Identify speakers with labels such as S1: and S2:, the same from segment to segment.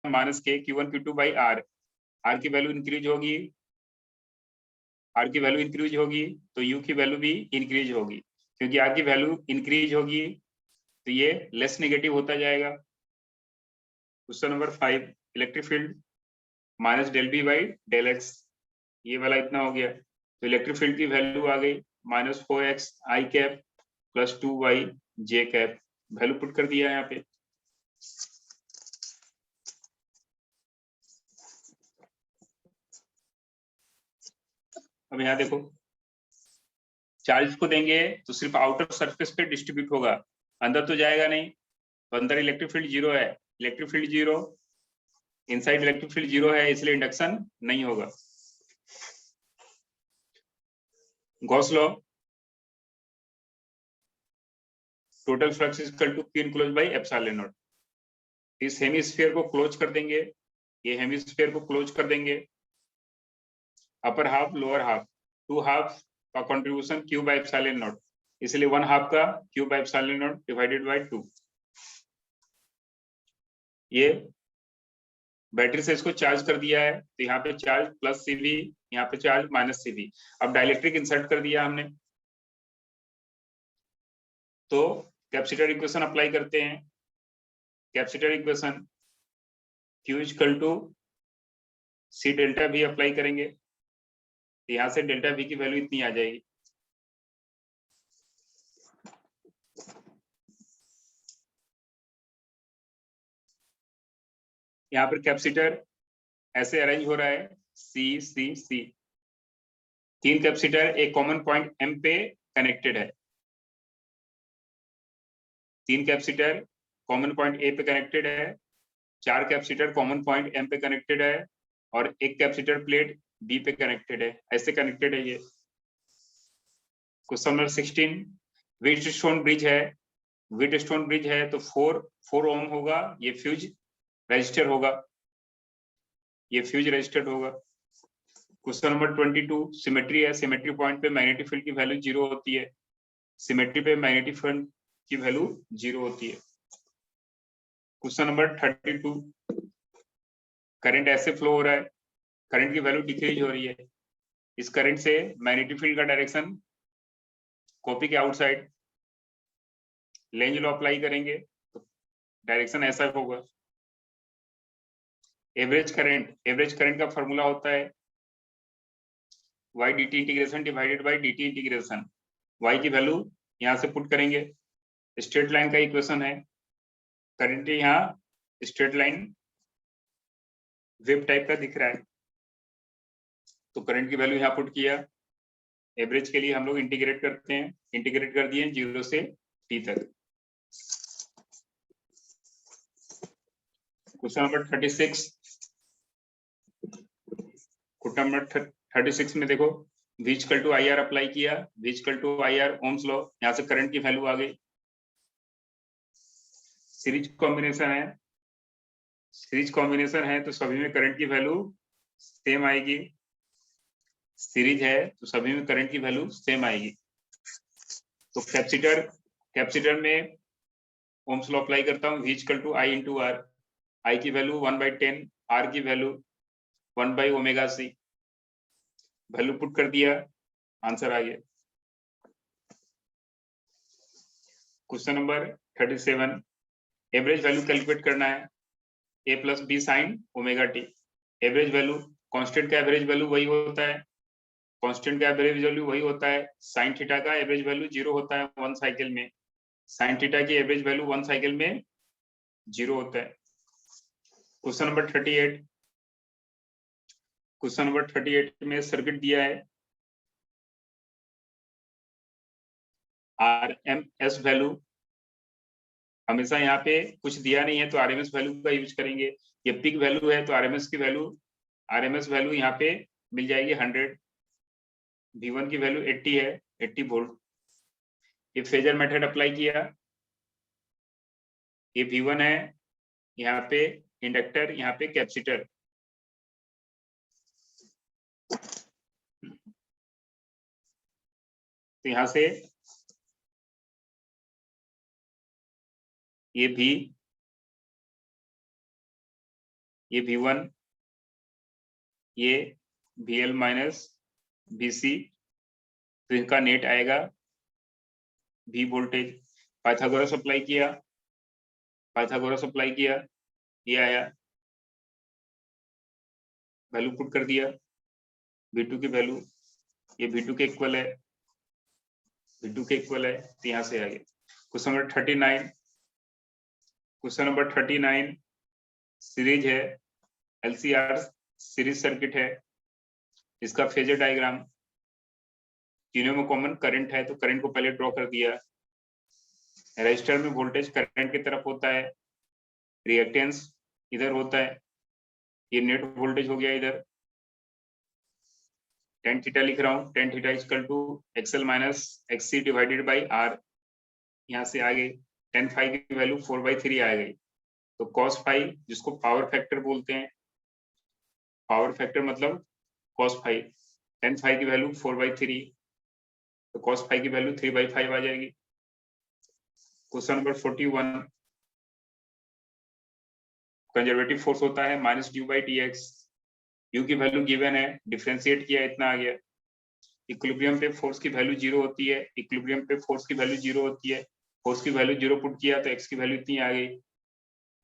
S1: Minus के Q1 Q2 by R, R की value increase होगी, R की वैल्यू इंक्रीज होगी तो U की वैल्यू भी इंक्रीज होगी, क्योंकि R की वैल्यू इंक्रीज होगी तो ये लेस नेगेटिव होता जाएगा। Question number 5, electric field minus del B by del X, ये वाला इतना हो गया, तो इलेक्ट्रिक फील्ड की वैल्यू आ गई -4x I cap plus 2y J cap, value put कर दिया यहाँ पे। अब यहाँ देखो, चार्ज को देंगे तो सिर्फ आउटर सरफेस पे डिस्ट्रीब्यूट होगा, अंदर तो जाएगा नहीं, तो अंदर इलेक्ट्रिक फील्ड जीरो है, electric field zero, inside electric field zero है, इसलिए इंडक्शन नहीं होगा। Gauss law, total flux is equal to P enclose by epsilon naught. इस हेमिस्फीयर को क्लोज कर देंगे, ये हेमिस्फीयर को क्लोज कर देंगे, upper half lower half, 2 half का contribution Q by epsilon naught, इसलिए 1 हाफ का Q by epsilon naught divided by 2। ये बैटरी से इसको चार्ज कर दिया है, तो यहाँ पे चार्ज प्लस CV, यहाँ पे चार्ज माइनस CV। अब डाइलेक्ट्रिक इंसर्ट कर दिया हमने, तो कैपेसिटर इक्वेशन अप्लाई करते हैं। Capacitor equation Q equal to C delta V apply करेंगे, यहाँ से डेल्टा V की वैल्यू इतनी आ जाएगी। यहाँ पर कैपेसिटर ऐसे अरेंज हो रहा है, C C C, 3 कैपेसिटर एक कॉमन पॉइंट M पे कनेक्टेड है, 3 कैपेसिटर कॉमन पॉइंट A पे कनेक्टेड है, 4 कैपेसिटर कॉमन पॉइंट M पे कनेक्टेड है, और एक कैपेसिटर प्लेट B पे कनेक्टेड है, ऐसे कनेक्टेड है ये। क्वेश्चन नंबर 16, व्हीटस्टोन ब्रिज है, व्हीटस्टोन ब्रिज है तो 4 ओम होगा, ये फ्यूज रजिस्टर होगा, ये फ्यूज रजिस्टर्ड होगा। क्वेश्चन नंबर 22, सिमेट्री है, सिमेट्री पॉइंट पे मैग्नेटिक फील्ड की वैल्यू 0 होती है, सिमेट्री पे मैग्नेटिक फील्ड की वैल्यू 0 होती है। क्वेश्चन नंबर 32, करंट ऐसे फ्लो हो रहा है, करंट की वैल्यू डिक्रीज हो रही है, इस करंट से मैग्नेटिक फील्ड का डायरेक्शन कॉपी के आउटसाइड, लेंज लॉ अप्लाई करेंगे तो डायरेक्शन ऐसा होगा। एवरेज करंट का फॉर्मूला होता है y dt integration divided by dt integration, y की वैल्यू यहाँ से पुट करेंगे, स्ट्रेट लाइन का इक्वेशन है, करंट यहाँ स्ट्रेट लाइन वेव टाइप का दिख रहा है, तो करंट की वैल्यू यहाँ पुट किया, एवरेज के लिए हम लोग इंटीग्रेट करते हैं, इंटीग्रेट कर दिए 0 से t तक। क्वेश्चन नंबर 36, क्वेश्चन नंबर 36 में देखो, V equal to IR apply किया, V equal to IR ohm's law, यहाँ से करंट की वैल्यू आ गई, सीरीज कॉम्बिनेशन है तो सभी में करंट की वैल्यू सेम आएगी, सीरीज है तो सभी में करंट की वैल्यू सेम आएगी। तो कैपेसिटर में ओम्स लॉ अप्लाई करता हूँ, V equal to I into R, I की वैल्यू 1/10, R की वैल्यू 1/ωc, वैल्यू पुट कर दिया, आंसर आ गया। Question number 37, average value calculate करना है, A plus B sine omega T, average value, constant का एवरेज वैल्यू वही होता है, कांस्टेंट का एवरेज वैल्यू वही होता है, साइन थीटा का एवरेज वैल्यू 0 होता है 1 साइकिल में, साइन थीटा की एवरेज वैल्यू 1 साइकिल में 0 होता है। क्वेश्चन नंबर 38, क्वेश्चन नंबर 38 में सर्किट दिया है, RMS वैल्यू, हमेशा यहाँ पे कुछ दिया नहीं है तो RMS वैल्यू का यूज करेंगे, ये पिक वैल्यू है तो RMS वैल्यू यहाँ पे मिल जाएगी 100, V1 की वैल्यू 80 है, 80 वोल्ट। ये फेजर मेथड अप्लाई किया, ये V1 है, यहाँ पे इंडक्टर, यहाँ पे कैपेसिटर, तो यहाँ से ये V ये V1, ये VL माइनस VC, तो इनका नेट आएगा V वोल्टेज। पाइथागोरस अप्लाई किया, पाइथागोरस अप्लाई किया, ये आया, वैल्यू पुट कर दिया, V2 की वैल्यू, ये V2 के इक्वल है, V2 के इक्वल है, तो यहाँ से आ गया। Question number 39, question number 39 series है, LCR सीरीज सर्किट है, इसका फेजर डायग्राम, तीनों में कॉमन करंट है, तो करंट को पहले ड्रॉ कर दिया। रजिस्टर में वोल्टेज करंट की तरफ होता है, रिएक्टेंस इधर होता है, ये नेट वोल्टेज हो गया इधर। tan थीटा लिख रहा हूँ, tan theta equal to XL minus XC divided by R, यहाँ से आगे tan फाई की वैल्यू 4/3 आ गई, तो cos फाई जिसको पावर फैक्टर बोलते हैं, पावर फैक्टर मतलब cos फाई, tan फाई की वैल्यू 4/3, तो cos फाई की वैल्यू 3/5 आ जाएगी। क्वेश्चन नंबर 41, कंजर्वेटिव फोर्स होता है माइनस ड्यू/dx, u की वैल्यू गिवन है, डिफरेंशिएट किया, इतना आ गया। इक्विलिब्रियम पे फोर्स की वैल्यू 0 होती है, इक्विलिब्रियम पे फोर्स की वैल्यू 0 होती है, फोर्स की वैल्यू 0 पुट किया तो x की वैल्यू इतनी आ गई।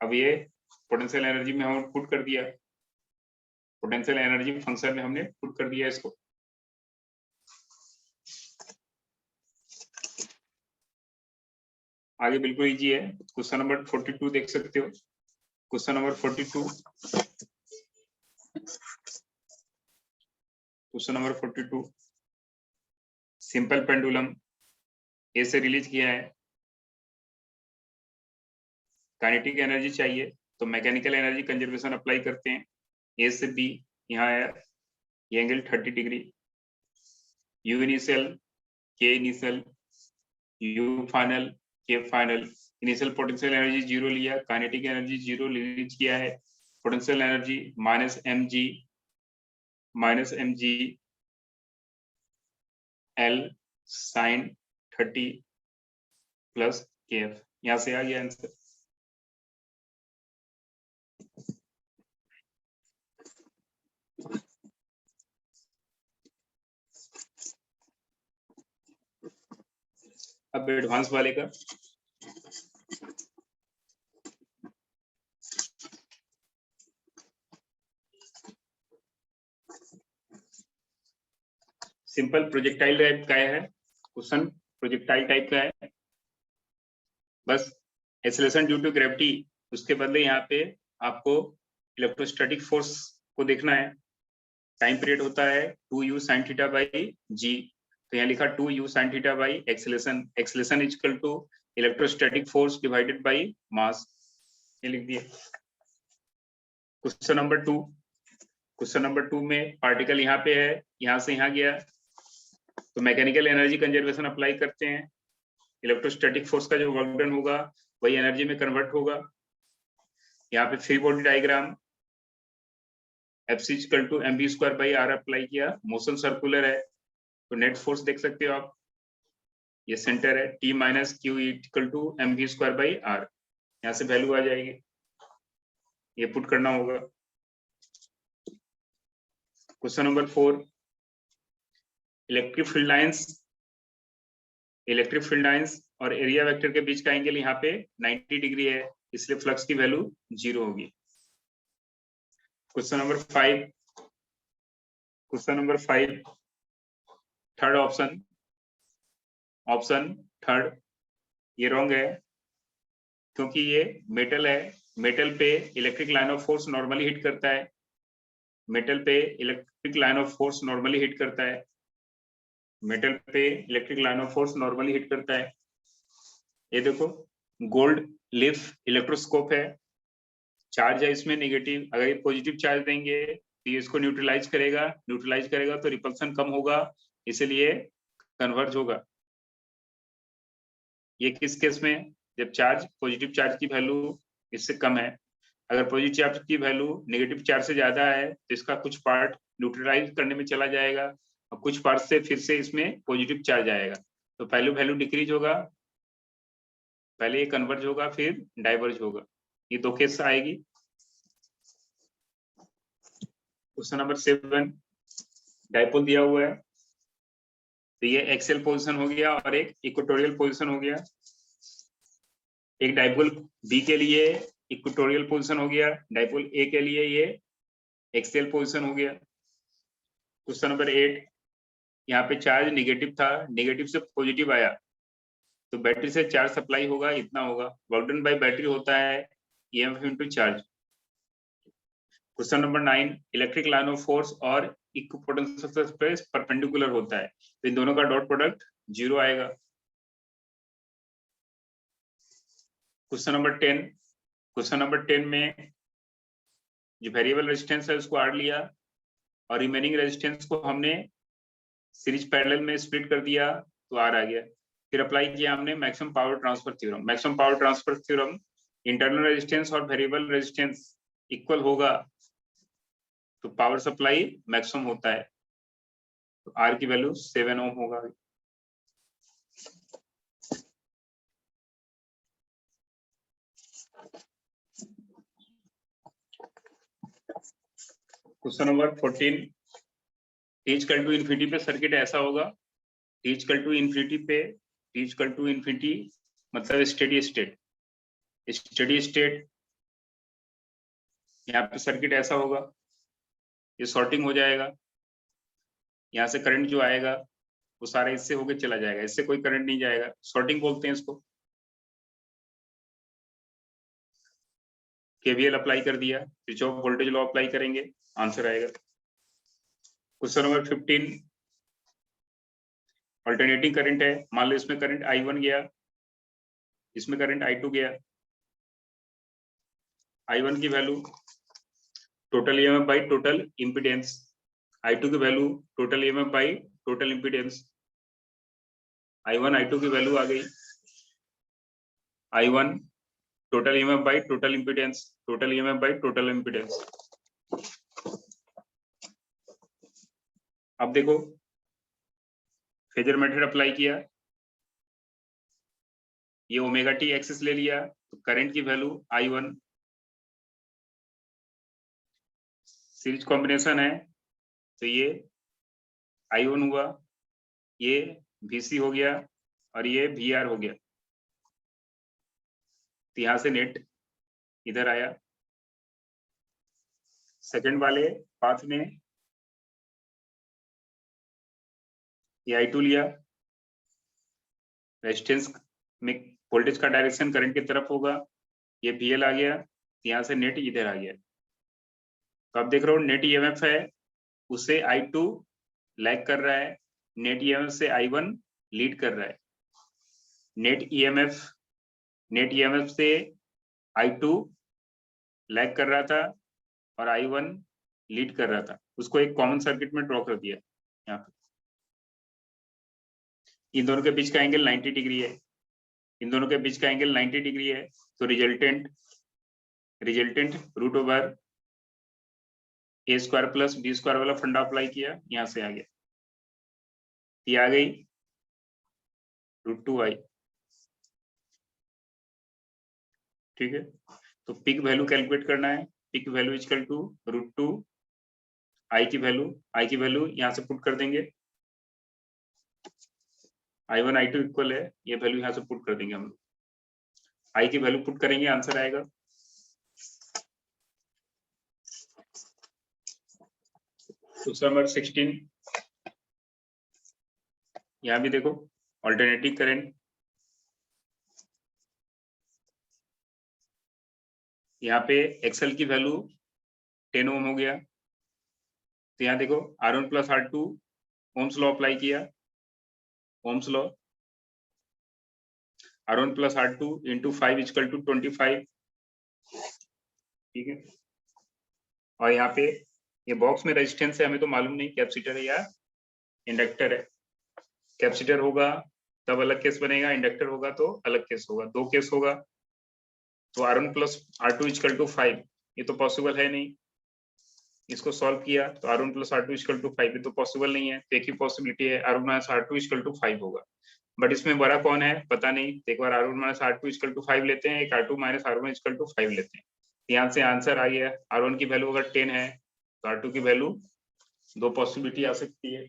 S1: अब ये पोटेंशियल एनर्जी में हमने पुट कर दिया, पोटेंशियल एनर्जी फंक्शन में हमने पुट कर दिया इसको। आगे बिल्कुल इजी है, क्वेश्चन नंबर 42 देख सकते हो, question number 42, question number 42, simple pendulum A से रिलीज किया है, काइनेटिक एनर्जी चाहिए तो मैकेनिकल एनर्जी कंजर्वेशन अप्लाई करते हैं। ए से बी यहाँ है, ये angle 30 degree, U initial, K initial, U final, K final. Initial potential energy 0 लिया, काइनेटिक एनर्जी 0 रिलीज किया है, potential energy minus M G L sine 30 plus K F, यहाँ से आ गया आंसर। अब एडवांस वाले का, सिंपल प्रोजेक्टाइल टाइप का है क्वेश्चन, प्रोजेक्टाइल टाइप का है, बस एक्सेलरेशन ड्यू टू ग्रेविटी, उसके बदले यहाँ पे आपको इलेक्ट्रोस्टैटिक फोर्स को देखना है। टाइम पीरियड होता है 2u sin theta by g, तो यहाँ लिखा 2u sin theta by acceleration, acceleration equal to electrostatic force divided by mass, ये लिख दिया। क्वेश्चन नंबर 2, क्वेश्चन नंबर 2 में पार्टिकल यहाँ पे है, यहाँ से यहाँ गया, तो मैकेनिकल एनर्जी कंजर्वेशन अप्लाई करते हैं। इलेक्ट्रोस्टैटिक फोर्स का जो वर्क डन होगा वही एनर्जी में कन्वर्ट होगा। यहाँ पे free body diagram, Fc equal to mv²/r apply किया, मोशन सर्कुलर है तो नेट फोर्स देख सकते हो आप, ये सेंटर है, T minus Q equal to mv²/r, यहाँ से वैल्यू आ जाएगी, ये पुट करना होगा। Question number 4, electric field lines और एरिया वेक्टर के बीच का एंगल यहाँ पे 90 डिग्री है, इसलिए फ्लक्स की वैल्यू 0 होगी। Question number 5, question number 5, third option third, ये रॉन्ग है क्योंकि ये मेटल है, मेटल पे electric line of force normally hit करता है, मेटल पे electric line of force normally hit करता है, मेटल पे electric line of force normally hit करता है। ये देखो गोल्ड लीफ इलेक्ट्रोस्कोप है, चार्ज है इसमें नेगेटिव, अगर ये पॉजिटिव चार्ज देंगे तो ये इसको न्यूट्रलाइज करेगा तो रिपल्सन कम होगा, इसलिए कन्वर्ज होगा। ये किस केस में, जब चार्ज पॉजिटिव चार्ज की वैल्यू इससे कम है, अगर पॉजिटिव चार्ज की वैल्यू नेगेटिव चार्ज से ज्यादा है तो इसका कुछ पार्ट न्यूट्रलाइज करने में चला जाएगा और कुछ पार्ट से फिर से इसमें पॉजिटिव चार्ज आएगा, तो पहले वैल्यू डिक्रीज होगा, पहले ये कन्वर्ज होगा फिर डाइवर्ज होगा, ये दो केस आएगी। क्वेश्चन नंबर 7, डाइपोल दिया हुआ है, तो ये एक्सियल पोजीशन हो गया और एक इक्वेटोरियल पोजीशन हो गया। एक डाइपोल बी के लिए इक्वेटोरियल पोजीशन हो गया, डाइपोल ए के लिए ये एक्सियल पोजीशन हो गया। क्वेश्चन नंबर 8, यहाँ पे चार्ज निगेटिव था, निगेटिव से पॉजिटिव आया, तो बैटरी से चार्ज सप्लाई होगा, इतना होगा। वर्क डन बाय बैटरी होता है EMF into charge. Question number 9, electric line of force और इक्विपोटेंशियल सरफेस परपेंडिकुलर होता है, तो इन दोनों का डॉट प्रोडक्ट 0 आएगा। क्वेश्चन नंबर 10, क्वेश्चन नंबर 10 में जो वेरिएबल रेजिस्टेंस है उसको आर लिया और रिमेनिंग रेजिस्टेंस को हमने सीरीज पैरेलल में स्प्लिट कर दिया, तो आर आ गया। फिर अप्लाई किया हमने maximum power transfer theorem. Maximum power transfer theorem, internal resistance और वेरिएबल रेजिस्टेंस इक्वल होगा तो पावर सप्लाई मैक्सिमम होता है, तो आर की वैल्यू 7 ओम होगा। Question number 14, T equal to infinity पे सर्किट ऐसा होगा, टी इक्वल टू इन्फिनिटी पे, टी इक्वल टू इन्फिनिटी मतलब स्टेडी स्टेट, स्टेडी स्टेट यहाँ पे सर्किट ऐसा होगा, ये शॉर्टिंग हो जाएगा, यहाँ से करंट जो आएगा वो सारा इससे होके चला जाएगा, इससे कोई करंट नहीं जाएगा, शॉर्टिंग बोलते हैं इसको। केवीएल अप्लाई कर दिया, किरचॉफ वोल्टेज लॉ अप्लाई करेंगे, आंसर आएगा। क्वेश्चन नंबर 15, अल्टरनेटिंग करंट है, मान लो इसमें करंट I1 गया, इसमें करंट I2 गया। I1 की value total EMF by total impedance, I2 की value total EMF by total impedance. I1 I2 की वैल्यू आ गई, I1 total EMF by total impedance, total EMF by total impedance. अब देखो फेजर मेथड अप्लाई किया, ये omega T axis ले लिया, तो करंट की वैल्यू I1, सीरीज कॉम्बिनेशन है तो ये I1 हुआ, ये VC हो गया और ये VR हो गया, तो यहां से नेट इधर आया। सेकंड वाले पाथ में ये I2 लिया, रेजिस्टेंस में वोल्टेज का डायरेक्शन करंट की तरफ होगा, ये VL आ गया, यहाँ से नेट इधर आ गया। तो आप देख रहे हो नेट ईएमएफ है, उससे I2 लैग कर रहा है, नेट ईएमएफ से I1 लीड कर रहा है। नेट ईएमएफ से I2 लैग कर रहा था और I1 लीड कर रहा था, उसको एक कॉमन सर्किट में ड्रॉ कर दिया। यहाँ पे इन दोनों के बीच का एंगल 90 डिग्री है, इन दोनों के बीच का एंगल 90 डिग्री है, तो रिजल्टेंट रूट ओवर ए स्क्वायर प्लस बी स्क्वायर वाला फंडा अप्लाई किया, यहां से आ गया, ये आ गई √2i। ठीक है, तो पिक वैल्यू कैलकुलेट करना है, पिक वैल्यू इक्वल टू √2, आई की वैल्यू यहां से पुट कर देंगे, I1 I2 इक्वल है, ये वैल्यू यहां से पुट कर देंगे हम लोग, आई की वैल्यू पुट करेंगे, आंसर आएगा। क्वेश्चन नंबर 16, यहाँ भी देखो अल्टरनेटिव करंट, यहाँ पे एक्सएल की वैल्यू 10 ओम हो गया, तो यहाँ देखो R1 plus R2 Ohm's law apply किया, Ohm's law R1 plus R2 into 5 equal to 25। ठीक है, और यहाँ पे ये बॉक्स में रेजिस्टेंस है, हमें तो मालूम नहीं कैपेसिटर है या इंडक्टर है। कैपेसिटर होगा तब अलग केस बनेगा, इंडक्टर होगा तो अलग केस होगा, दो केस होगा। तो R1 plus R2 equal to 5, ये तो पॉसिबल है नहीं, इसको सॉल्व किया तो R1 plus R2 equal to 5, ये तो पॉसिबल नहीं है, तो एक ही पॉसिबिलिटी है R1 minus R2 equal to 5 होगा, बट इसमें बड़ा कौन है पता नहीं, एक बार R1 minus R2 equal to 5 लेते हैं, एक R2 minus R1 equal to 5 लेते हैं, यहाँ से आंसर आ गया। R1 की वैल्यू अगर 10 है तो R2 की वैल्यू दो पॉसिबिलिटी आ सकती है।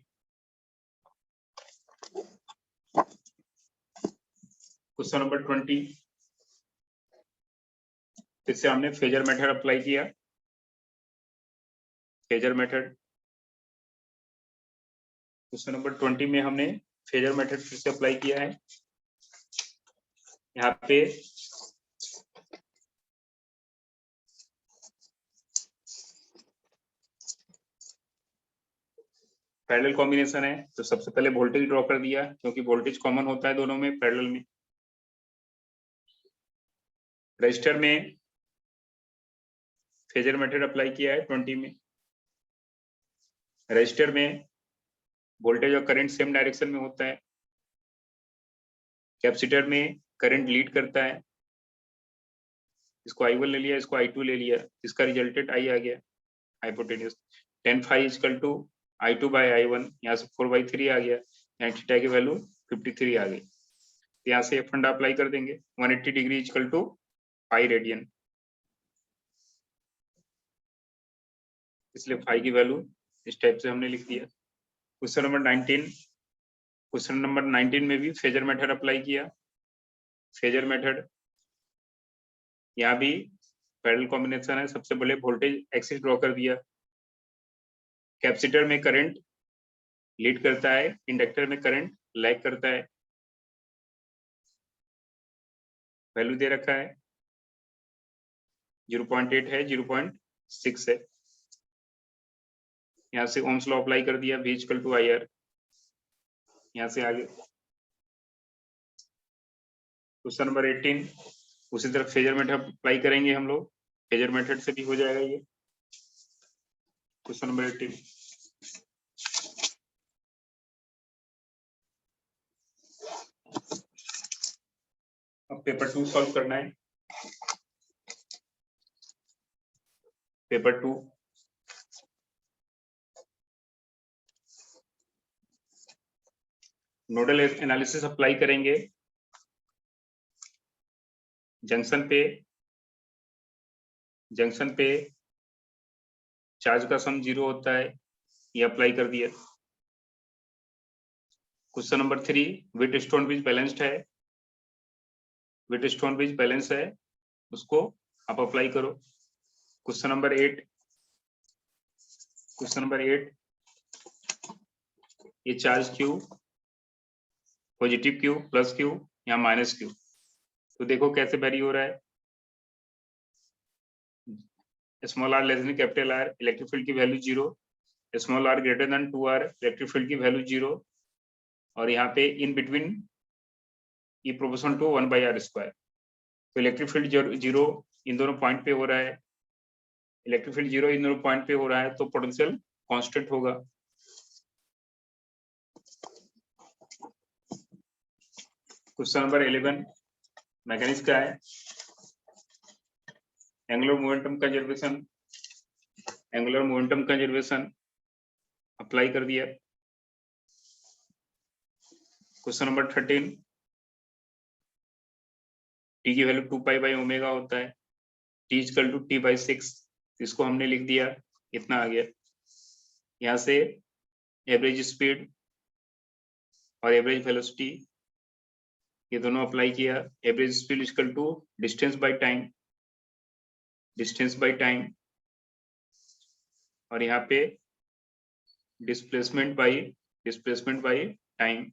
S1: क्वेश्चन नंबर 20, फिर से हमने फेजर मेथड अप्लाई किया। फेजर मेथड क्वेश्चन नंबर 20 में हमने फेजर मेथड फिर से अप्लाई किया है। यहाँ पे पैरेलल कॉम्बिनेशन है, तो सबसे पहले वोल्टेज ड्रॉ कर दिया, क्योंकि वोल्टेज कॉमन होता है दोनों में पैरेलल में। रजिस्टर में फेजर मेथड अप्लाई किया है 20 में। रजिस्टर में वोल्टेज और करंट सेम डायरेक्शन में होता है। कैपेसिटर में करंट लीड करता है। इसको I1 ले लिया, इसको I2 ले लिया, इसका रिजल्टेंट I आ गया, hypotenuse. tan phi equal to I2 by I1, यहाँ से 4/3 आ गया, यहाँ थीटा की वैल्यू 53 आ गई। तो यहाँ से फंडा अप्लाई कर देंगे, 180 degree equal to pi radian, इसलिए फाई की वैल्यू इस टाइप से हमने लिख दिया। क्वेश्चन नंबर 19, क्वेश्चन नंबर 19 में भी फेजर मेथड अप्लाई किया। फेजर मेथड यहाँ भी पैरेलल कॉम्बिनेशन है, सबसे पहले वोल्टेज एक्सिस ड्रॉ कर दिया। कैपेसिटर में करंट लीड करता है, इंडक्टर में करंट लैग करता है। वैल्यू दे रखा है 0.8 है, 0.6 है। यहाँ से ओम्स लॉ अप्लाई कर दिया, V इक्वल टू IR। यहाँ से आगे क्वेश्चन नंबर 18, उसी तरह फेजर मेथड अप्लाई करेंगे हम लोग। फेजर मेथड से भी हो जाएगा ये। क्वेश्चन नंबर 18, अब पेपर 2 सॉल्व करना है। पेपर 2 नोडल एनालिसिस अप्लाई करेंगे। जंक्शन पे चार्ज का सम 0 होता है, ये अप्लाई कर दिया। Question number 3, Wheatstone bridge balanced है। व्हीटस्टोन ब्रिज बैलेंस है, उसको आप अप्लाई करो। क्वेश्चन नंबर 8, ये charge Q, positive Q, plus Q, यहाँ माइनस Q। तो देखो कैसे वेरी हो रहा है। Small r less than capital R, electric field की value 0। Small r greater than 2R, electric field की वैल्यू 0। और यहाँ पे in between E proportional to 1/r²। तो इलेक्ट्रिक फील्ड 0 इन दोनों पॉइंट पे हो रहा है, इलेक्ट्रिक फील्ड 0 इन दोनों पॉइंट पे हो रहा है, तो पोटेंशियल कांस्टेंट होगा। क्वेश्चन नंबर 11 मैकेनिक्स का है। एंगुलर मोमेंटम कंजर्वेशन अप्लाई कर दिया। क्वेश्चन नंबर 13, टी की वैल्यू 2π/ω होता है, t इक्वल टू T/6, इसको हमने लिख दिया, इतना आ गया। यहाँ से एवरेज स्पीड और एवरेज वेलोसिटी ये दोनों अप्लाई किया। Average speed equal to distance by time, और यहाँ पे डिस्प्लेसमेंट बाय टाइम।